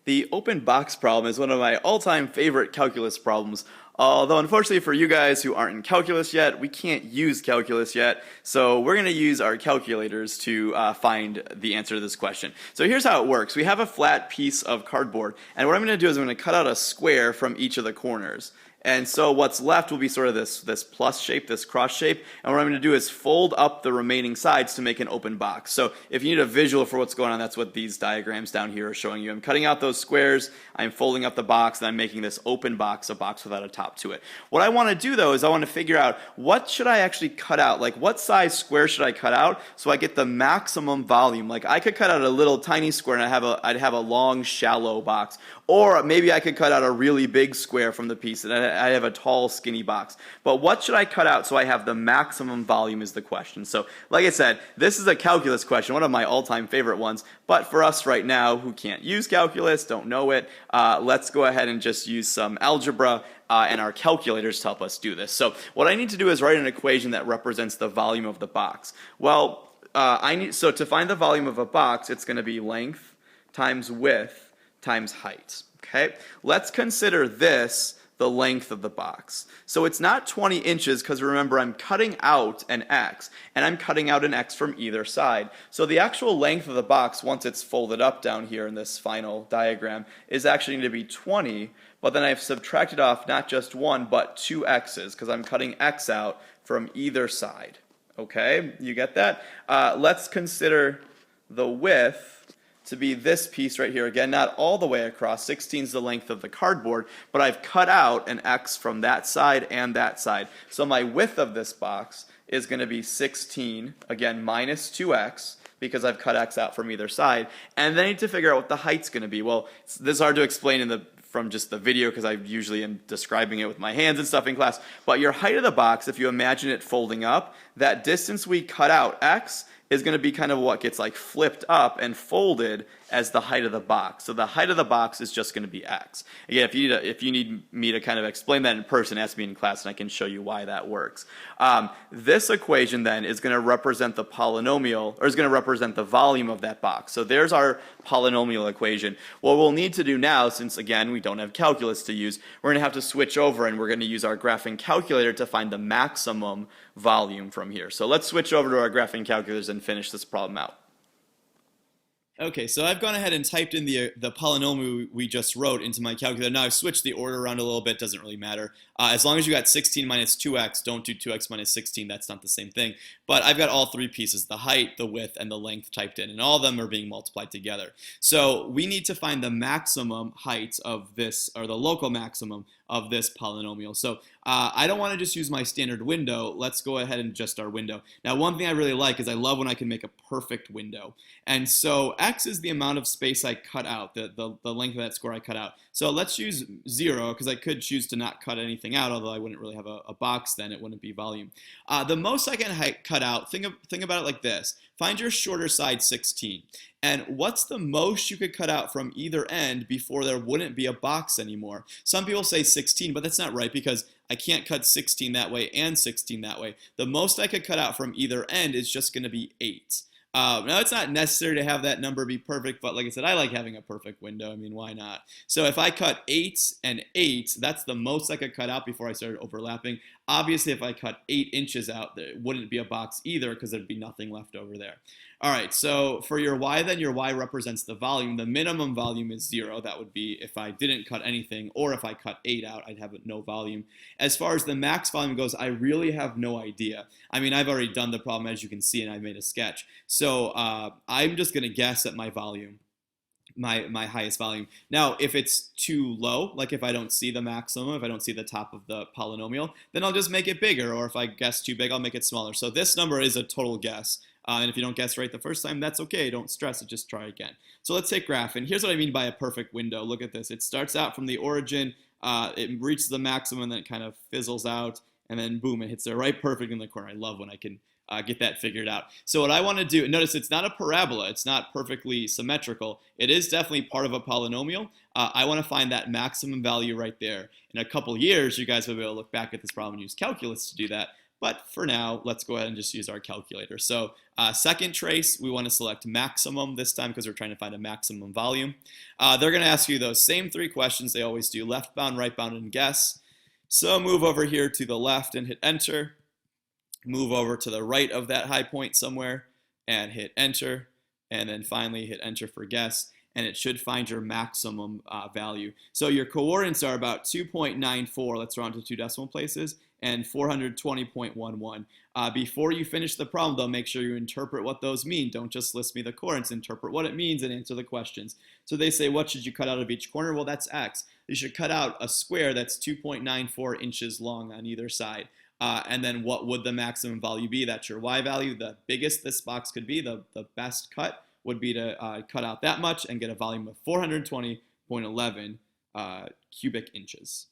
The open box problem is one of my all-time favorite calculus problems. Although unfortunately for you guys who aren't in calculus yet, we can't use calculus yet, so we're going to use our calculators to find the answer to this question. So here's how it works. We have a flat piece of cardboard, and what I'm going to do is I'm going to cut out a square from each of the corners. And so what's left will be sort of this plus shape, this cross shape, and what I'm going to do is fold up the remaining sides to make an open box. So if you need a visual for what's going on, that's what these diagrams down here are showing you. I'm cutting out those squares, I'm folding up the box, and I'm making this open box, a box without a top to it. What I want to do though is I want to figure out what should I actually cut out, like what size square should I cut out so I get the maximum volume. Like I could cut out a little tiny square and I'd have a long shallow box, or maybe I could cut out a really big square from the piece and I have a tall skinny box. But what should I cut out so I have the maximum volume is the question. So like I said, this is a calculus question, one of my all-time favorite ones, but for us right now who can't use calculus, don't know it, let's go ahead and just use some algebra and our calculators to help us do this. So what I need to do is write an equation that represents the volume of the box. Well, so to find the volume of a box, it's going to be length times width times height. Okay, let's consider this the length of the box. So it's not 20 inches because remember I'm cutting out an x and I'm cutting out an x from either side. So the actual length of the box once it's folded up down here in this final diagram is actually going to be 20, but then I've subtracted off not just one but two x's because I'm cutting x out from either side. Okay, you get that? Let's consider the width to be this piece right here. Again, not all the way across. 16 is the length of the cardboard, but I've cut out an x from that side and that side. So my width of this box is going to be 16, again, minus 2x, because I've cut x out from either side. And then I need to figure out what the height's going to be. Well, this is hard to explain from just the video because I usually am describing it with my hands and stuff in class. But your height of the box, if you imagine it folding up, that distance we cut out, x, is going to be kind of what gets like flipped up and folded as the height of the box. So the height of the box is just going to be x. Again, if you need me to kind of explain that in person, ask me in class and I can show you why that works. This equation then is going to represent the polynomial, or is going to represent the volume of that box. So there's our polynomial equation. What we'll need to do now, since again we don't have calculus to use, we're going to have to switch over and we're going to use our graphing calculator to find the maximum volume from here. So let's switch over to our graphing calculators and finish this problem out. Okay, so I've gone ahead and typed in the polynomial we just wrote into my calculator. Now I've switched the order around a little bit, doesn't really matter. As long as you got 16 minus 2x, don't do 2x minus 16, that's not the same thing. But I've got all three pieces, the height, the width, and the length typed in, and all of them are being multiplied together. So we need to find the maximum height of this, or the local maximum of this polynomial. So I don't want to just use my standard window. Let's go ahead and adjust our window. Now one thing I really like is I love when I can make a perfect window. And so x is the amount of space I cut out, the length of that square I cut out. So let's use 0 because I could choose to not cut anything out, although I wouldn't really have a box then, it wouldn't be volume. The most I can cut out, think about it like this. Find your shorter side 16. And what's the most you could cut out from either end before there wouldn't be a box anymore? Some people say 16, but that's not right because I can't cut 16 that way and 16 that way. The most I could cut out from either end is just going to be 8. Now, it's not necessary to have that number be perfect, but like I said, I like having a perfect window. I mean, why not? So if I cut 8 and 8, that's the most I could cut out before I started overlapping. Obviously, if I cut 8 inches out, there wouldn't be a box either because there'd be nothing left over there. All right, so for your y then, your y represents the volume. The minimum volume is 0. That would be if I didn't cut anything, or if I cut 8 out, I'd have no volume. As far as the max volume goes, I really have no idea. I mean, I've already done the problem, as you can see, and I've made a sketch. So I'm just going to guess at my volume. My highest volume. Now, if it's too low, like if I don't see the maximum, if I don't see the top of the polynomial, then I'll just make it bigger, or if I guess too big, I'll make it smaller. So this number is a total guess, and if you don't guess right the first time, that's okay, don't stress it, just try again. So let's take graph, and here's what I mean by a perfect window. Look at this, it starts out from the origin, it reaches the maximum, and then it kind of fizzles out, and then boom, it hits there right perfect in the corner. I love when I can get that figured out. So what I want to do, notice it's not a parabola, it's not perfectly symmetrical, it is definitely part of a polynomial. I want to find that maximum value right there. In a couple years, you guys will be able to look back at this problem and use calculus to do that, But for now, let's go ahead and just use our calculator. So second trace, we want to select maximum this time because we're trying to find a maximum volume. They're going to ask you those same 3 questions they always do: left bound, right bound, and guess. So move over here to the left and hit enter. Move over to the right of that high point somewhere and hit enter. And then finally hit enter for guess. And it should find your maximum value. So your coordinates are about 2.94, let's round to 2 decimal places, and 420.11. Before you finish the problem, though, make sure you interpret what those mean. Don't just list me the coordinates, interpret what it means and answer the questions. So they say, what should you cut out of each corner? Well, that's x. You should cut out a square that's 2.94 inches long on either side. And then what would the maximum value be? That's your y value. The biggest this box could be, the best cut, would be to cut out that much and get a volume of 420.11 cubic inches.